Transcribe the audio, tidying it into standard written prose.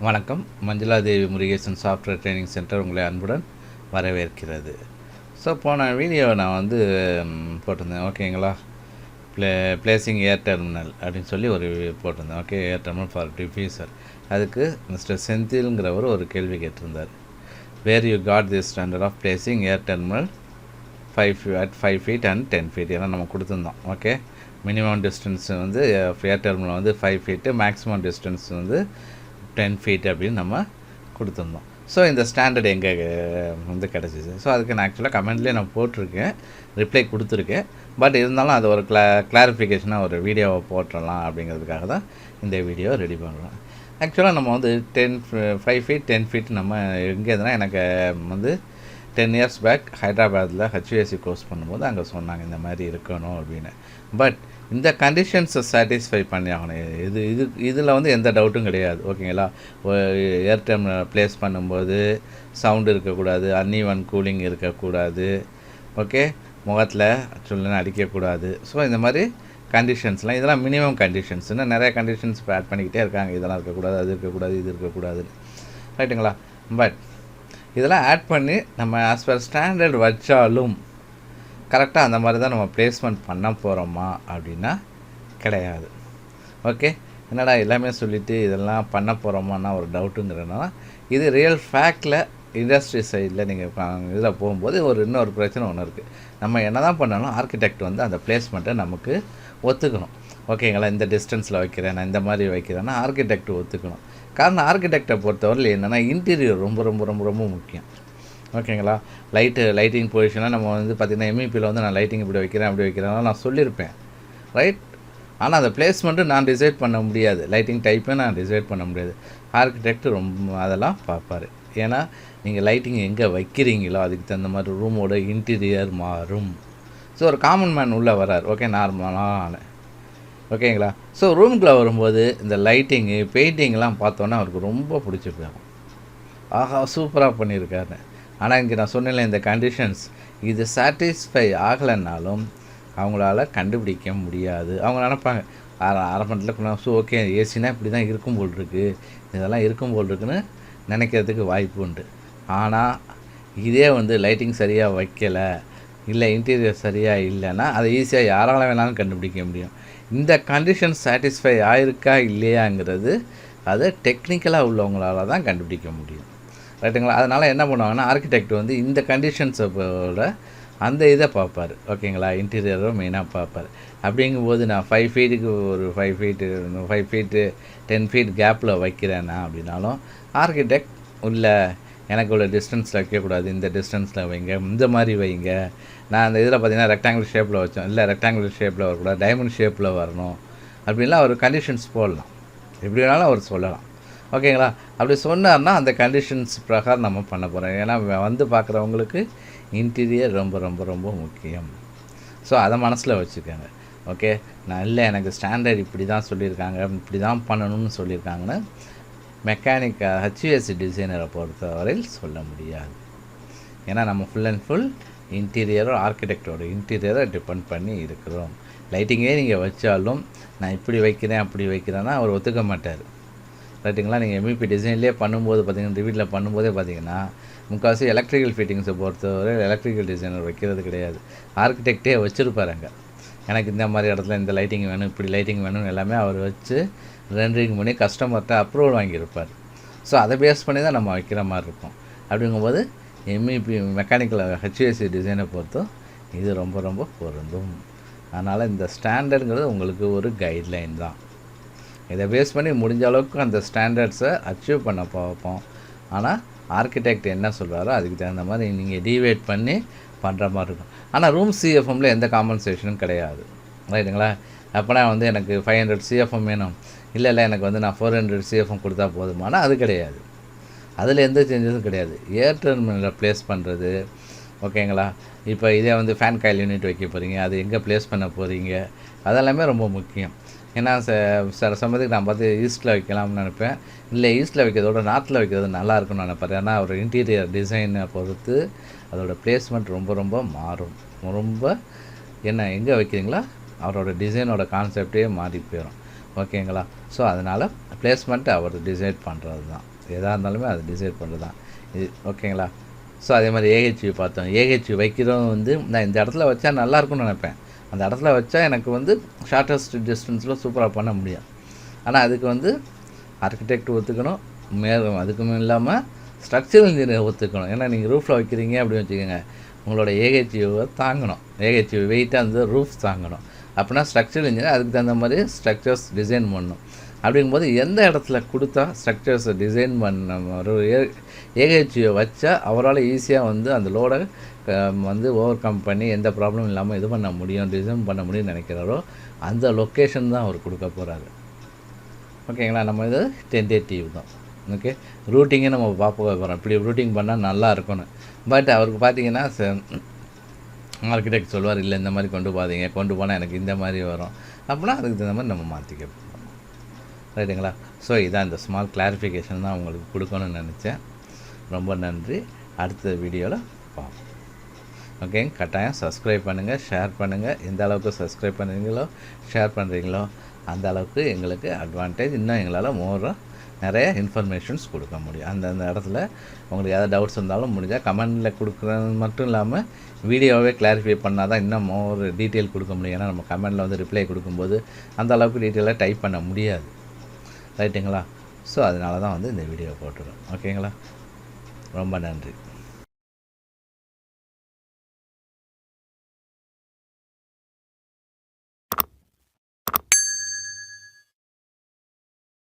வணக்கம். மஞ்சுளா தேவி Murugesan software training centre உங்களை அன்புடன் வரவேற்கிறது. ஸோ போன வீடியோ நான் வந்து போட்டிருந்தேன் ஓகேங்களா. பிளேசிங் ஏர் டெர்மினல் அப்படின்னு சொல்லி ஒரு போட்டிருந்தேன். Okay, air terminal for diffuser. அதுக்கு மிஸ்டர் செந்தில்ங்கிறவர் ஒரு கேள்வி கேட்டிருந்தார். Where you got this standard of placing air terminal 5 feet and 10 feet ஏன்னா நம்ம கொடுத்துருந்தோம். ஓகே, மினிமம் டிஸ்டன்ஸ் வந்து ஏர் டெர்மினல் வந்து 5 feet, மேக்ஸிமம் டிஸ்டன்ஸ் வந்து 10 feet அப்படின்னு நம்ம கொடுத்துருந்தோம். ஸோ இந்த ஸ்டாண்டர்ட் எங்கே வந்து கிடச்சிச்சு. ஸோ அதுக்கு நான் ஆக்சுவலாக கமெண்ட்லேயே நான் போட்டிருக்கேன், ரிப்ளை கொடுத்துருக்கேன். பட் இருந்தாலும் அது ஒரு கிளாரிஃபிகேஷனாக ஒரு வீடியோவை போட்டுடலாம் அப்படிங்கிறதுக்காக தான் இந்த வீடியோ ரெடி பண்ணுறோம். ஆக்சுவலாக நம்ம வந்து 5 feet 10 feet நம்ம எங்கே இருந்ததுன்னா, எனக்கு வந்து 10 years பேக் ஹைதராபாத்தில் ஹெச்விஎஸ்சி கோர்ஸ் பண்ணும்போது அங்கே சொன்னாங்க இந்த மாதிரி இருக்கணும் அப்படின்னு. பட் இந்த கண்டிஷன்ஸை சாட்டிஸ்ஃபை பண்ணி ஆகணும். இதில் வந்து எந்த டவுட்டும் கிடையாது. ஓகேங்களா. ஏர் டெர்மினல் ப்ளேஸ் பண்ணும்போது சவுண்டு இருக்கக்கூடாது, அன்இவன் கூலிங் இருக்கக்கூடாது, ஓகே, முகத்தில் சொல்லுன்னு அடிக்கக்கூடாது. ஸோ இந்த மாதிரி கண்டிஷன்ஸ்லாம் இதெல்லாம் மினிமம் கண்டிஷன்ஸ். இன்னும் நிறைய கண்டிஷன்ஸ் இப்போ ஆட் பண்ணிக்கிட்டே இருக்காங்க. இதெல்லாம் இருக்கக்கூடாது, அது இருக்கக்கூடாது, இது இருக்கக்கூடாதுன்னு, ரைட்டுங்களா. பட் இதெல்லாம் ஆட் பண்ணி நம்ம ஆஸ் பர் ஸ்டாண்டர்ட் வச்சாலும் கரெக்டாக அந்த மாதிரி தான் நம்ம ப்ளேஸ்மெண்ட் பண்ண போகிறோமா அப்படின்னா கிடையாது. ஓகே, என்னடா எல்லாமே சொல்லிவிட்டு இதெல்லாம் பண்ண போகிறோமான்னா ஒரு டவுட்டுங்கிறதுனால இது ரியல் ஃபேக்டில் இண்டஸ்ட்ரி சைடில் நீங்கள் இதில் போகும்போது இன்னொரு பிரச்சனை ஒன்று இருக்குது. நம்ம என்ன தான் பண்ணாலும் ஆர்கிடெக்ட் வந்து அந்த பிளேஸ்மெண்ட்டை நமக்கு ஒத்துக்கணும். ஓகேங்களா. இந்த டிஸ்டன்ஸில் வைக்கிறேன், நான் இந்த மாதிரி வைக்கிறேன்னா ஆர்கிடெக்ட் ஒத்துக்கணும். காரணம் ஆர்கிடெக்டை பொறுத்தவரையில் என்னென்னா இன்டீரியர் ரொம்ப ரொம்ப ரொம்ப ரொம்ப முக்கியம். ஓகேங்களா. லைட்டிங் பொசிஷனாக நம்ம வந்து பார்த்திங்கன்னா எம்இபியில் வந்து நான் லைட்டிங் இப்படி வைக்கிறேன் அப்படி வைக்கிறேன்னா நான் சொல்லியிருப்பேன், ரைட். ஆனால் அந்த பிளேஸ்மெண்ட்டு நான் டிசைட் பண்ண முடியாது, லைட்டிங் டைப்பே நான் டிசைட் பண்ண முடியாது. ஆர்கிடெக்ட் ரொம்ப அதெல்லாம் பார்ப்பார். ஏன்னா நீங்கள் லைட்டிங் எங்கே வைக்கிறீங்களோ அதுக்கு தகுந்த மாதிரி ரூமோட இன்டீரியர் மாறும். ஸோ ஒரு காமன் மேன் உள்ளே வரார், ஓகே, நார்மலான, ஓகேங்களா. ஸோ ரூமுக்குள்ளே வரும்போது இந்த லைட்டிங்கு பெயிண்டிங்லாம் பார்த்தோன்னா அவருக்கு ரொம்ப பிடிச்சி போயிடும். ஆஹா, சூப்பராக பண்ணியிருக்காரு. ஆனால் இங்கே நான் சொன்னேன்ல இந்த கண்டிஷன்ஸ் இது சாட்டிஸ்ஃபை ஆகலைன்னாலும் அவங்களால கண்டுபிடிக்க முடியாது. அவங்க நினப்பாங்க அரை மணி நேரத்தில் ஸோ ஓகே ஏசினா இப்படி தான் இருக்கும் போல் இருக்குது, இதெல்லாம் இருக்கும் போல் இருக்குன்னு நினைக்கிறதுக்கு வாய்ப்பு உண்டு. ஆனால் இதே வந்து லைட்டிங் சரியாக வைக்கலை, இல்லை இன்டீரியர் சரியாக இல்லைன்னா அதை ஈஸியாக யாரால வேணாலும் கண்டுபிடிக்க முடியும். இந்த கண்டிஷன் சாட்டிஸ்ஃபை ஆகிருக்கா இல்லையாங்கிறது அதை டெக்னிக்கலாக உள்ளவங்களால தான் கண்டுபிடிக்க முடியும், ரைட்டுங்களா. அதனால் என்ன பண்ணுவாங்கன்னா ஆர்கிடெக்ட் வந்து இந்த கண்டிஷன்ஸோட அந்த இதை பார்ப்பார். ஓகேங்களா. இன்டீரியரும் மெயினாக பார்ப்பார். அப்படிங்கும்போது நான் 5 feetக்கு ஒரு 5 feet 10 feet கேப்பில் வைக்கிறேன்னா அப்படின்னாலும் ஆர்கிடெக்ட் இல்லை எனக்கு உள்ள டிஸ்டன்ஸில் வைக்கக்கூடாது, இந்த டிஸ்டன்ஸில் வைங்க, இந்த மாதிரி வைங்க. நான் அந்த இதில் பார்த்திங்கன்னா ரெக்டாங்கிள் ஷேப்பில் வச்சோம், இல்லை ரெக்டாங்கிள் ஷேப்பில் வரக்கூடாது, டைமண்ட் ஷேப்பில் வரணும் அப்படின்லாம் ஒரு கண்டிஷன்ஸ் போடலாம். எப்படி வேணாலும் அவர் சொல்லலாம். ஓகேங்களா. அப்படி சொன்னார்னா அந்த கண்டிஷன்ஸ் பிரகாரம் நம்ம பண்ண போகிறோம். ஏன்னா வந்து பார்க்குறவங்களுக்கு இன்டீரியர் ரொம்ப ரொம்ப ரொம்ப முக்கியம். ஸோ அதை மனசில் வச்சுக்கோங்க. ஓகே, நான் இல்லை எனக்கு ஸ்டாண்டர்ட் இப்படி தான் சொல்லியிருக்காங்க, இப்படி தான் பண்ணணும்னு சொல்லியிருக்காங்கன்னு மெக்கானிக்காக ஹெச்விஎஸ்சி டிசைனரை பொறுத்தவரையில் சொல்ல முடியாது. ஏன்னா நம்ம ஃபுல் அண்ட் ஃபுல் இன்டீரியரும் ஆர்கிடெக்டோட இன்டீரியரை டிபெண்ட் பண்ணி இருக்கிறோம். லைட்டிங்கே நீங்கள் வச்சாலும் நான் இப்படி வைக்கிறேன் அப்படி வைக்கிறேன்னா அவர் ஒத்துக்க மாட்டார், ரைட்டுங்களா. நீங்கள் எம்இபி டிசைன்லேயே பண்ணும்போது பார்த்தீங்கன்னா ரிவீட்டில் பண்ணும்போதே பார்த்தீங்கன்னா முக்கால்வாசி எலக்ட்ரிக்கல் ஃபிட்டிங்ஸை பொறுத்தவரை எலக்ட்ரிக்கல் டிசைனர் வைக்கிறது கிடையாது, ஆர்கிடெக்டே வச்சுருப்பாருங்க. எனக்கு இந்த மாதிரி இடத்துல இந்த லைட்டிங் வேணும், இப்படி லைட்டிங் வேணும்னு எல்லாமே அவர் வச்சு ரெண்டரிங் பண்ணி கஸ்டமர்கிட்ட அப்ரூவல் வாங்கியிருப்பார். ஸோ அதை பேஸ் பண்ணி தான் நம்ம வைக்கிற மாதிரி இருக்கும். அப்படிங்கும்போது எம்இபி மெக்கானிக்கல் ஹெச்விஎஸ்சி டிசைனை பொறுத்தும் இது ரொம்ப ரொம்ப பொருந்தும். அதனால் இந்த ஸ்டாண்டர்டுங்கிறது உங்களுக்கு ஒரு கைட்லைன் தான். இதை பேஸ் பண்ணி முடிஞ்ச அளவுக்கு அந்த ஸ்டாண்டர்ட்ஸை அச்சீவ் பண்ண பார்ப்போம். ஆனால் ஆர்கிடெக்ட் என்ன சொல்கிறாரோ அதுக்கு தகுந்த மாதிரி நீங்கள் டிவைட் பண்ணி பண்ணுற மாதிரி இருக்கும். ஆனால் ரூம் சிஎஃப்எம்மில் எந்த காம்பன்சேஷனும் கிடையாது, ரைட்டுங்களா. அப்போனா வந்து எனக்கு 500 சிஎஃப்எம் வேணும், இல்லை எனக்கு வந்து நான் 400 சிஎஃப்எம் கொடுத்தா போதுமானா அது கிடையாது. அதில் எந்த சேஞ்சஸும் கிடையாது. ஏர் டெர்மினலில் ப்ளேஸ் பண்ணுறது, ஓகேங்களா. இப்போ இதே வந்து ஃபேன் காயில் யூனிட் வைக்க போகிறீங்க, அது எங்கே ப்ளேஸ் பண்ண போகிறீங்க, அதெல்லாமே ரொம்ப முக்கியம். ஏன்னா சில சமயத்துக்கு நான் பார்த்து ஈஸ்ட்டில் வைக்கலாம்னு நினைப்பேன், இல்லை ஈஸ்ட்டில் வைக்கிறதோட நார்த்தில் வைக்கிறது நல்லா இருக்குன்னு நினைப்பேன். ஏன்னா ஒரு இன்டீரியர் டிசைனை பொறுத்து அதோடய பிளேஸ்மெண்ட் ரொம்ப ரொம்ப மாறும். ரொம்ப எங்கே வைக்கிறீங்களா அவரோட டிசைனோட கான்செப்டே மாறி போயிடும். ஓகேங்களா? ஸோ அதனால் பிளேஸ்மெண்ட் அவர் டிசைட் பண்ணுறது தான், எதாக இருந்தாலுமே அது டிசைட் பண்ணுறது தான் இது. ஓகேங்களா? ஸோ அதே மாதிரி ஏஹெச்யூ பார்த்தோம். ஏஹெச்யூ வைக்கிறோம் வந்து நான் இந்த இடத்துல வச்சா நல்லாயிருக்கும்னு நினைப்பேன். அந்த இடத்துல வச்சா எனக்கு வந்து ஷார்ட்டஸ்ட் டிஸ்டன்ஸில் சூப்பராக பண்ண முடியும். ஆனால் அதுக்கு வந்து ஆர்கிடெக்ட் ஒத்துக்கணும், அதுக்கும் இல்லாமல் ஸ்ட்ரக்சரல் இன்ஜினியர் ஒத்துக்கணும். ஏன்னா நீங்கள் ரூஃபில் வைக்கிறீங்க அப்படின்னு வச்சுக்கோங்க, உங்களோட ஏஹெச்யூவை தாங்கணும், ஏஹெச்யூ வெயிட்டாக அந்த ரூஃப் தாங்கணும். அப்படின்னா ஸ்ட்ரக்சரல் இன்ஜினியர் அதுக்கு தகுந்த மாதிரி ஸ்ட்ரக்சர்ஸ் டிசைன் பண்ணணும். அப்படிங்கும்போது எந்த இடத்துல கொடுத்தா ஸ்ட்ரக்சர்ஸை டிசைன் பண்ண ஒரு ஏஹெச்யூவை வச்சா அவரால் ஈஸியாக வந்து அந்த லோடை வந்து ஓவர் கம் பண்ணி எந்த ப்ராப்ளமும் இல்லாமல் இது பண்ண முடியும், டிசைன் பண்ண முடியும்னு நினைக்கிறாரோ அந்த லொக்கேஷன் தான் அவர் கொடுக்க போகிறாரு. ஓகேங்களா? நம்ம இது டென்டேட்டிவ் தான். ஓகே, ரூட்டிங்கே நம்ம பார்க்க போகிறோம், இப்படி ரூட்டிங் பண்ணால் நல்லா இருக்கணும். பட் அவருக்கு பார்த்தீங்கன்னா ஆர்கிடெக்ட் சொல்லுவார், இல்லை இந்த மாதிரி கொண்டு போனால் எனக்கு இந்த மாதிரி வரும் அப்படின்னா அதுக்கு தகுந்த மாதிரி நம்ம மாற்றிக்க போகிறோம். ரைட்டுங்களா? ஸோ இதான் இந்த ஸ்மால் கிளாரிஃபிகேஷன் தான் உங்களுக்கு கொடுக்கணும்னு நினச்சேன். ரொம்ப நன்றி. அடுத்த வீடியோவில் பார்ப்போம். ஓகேங்க, கட்டாயம் சப்ஸ்கிரைப் பண்ணுங்கள், ஷேர் பண்ணுங்கள். எந்த அளவுக்கு சப்ஸ்கிரைப் பண்ணுறீங்களோ ஷேர் பண்ணுறீங்களோ அந்த அளவுக்கு எங்களுக்கு அட்வான்டேஜ். இன்னும் எங்களால் நிறைய இன்ஃபர்மேஷன்ஸ் கொடுக்க முடியும். அந்தந்த இடத்துல உங்களுக்கு எதாவது டவுட்ஸ் இருந்தாலும் முடிஞ்சால் கமெண்டில் கொடுக்குறது மட்டும் இல்லாமல் வீடியோவே கிளாரிஃபை பண்ணால் தான் இன்னும் டீட்டெயில் கொடுக்க முடியும். ஏன்னா நம்ம கமெண்டில் வந்து ரிப்ளை கொடுக்கும்போது அந்த அளவுக்கு டீட்டெயிலாக டைப் பண்ண முடியாது. ரைட்டுங்களா? ஸோ அதனால தான் வந்து இந்த வீடியோ போட்டுருவோம். ஓகேங்களா? ரொம்ப நன்றி.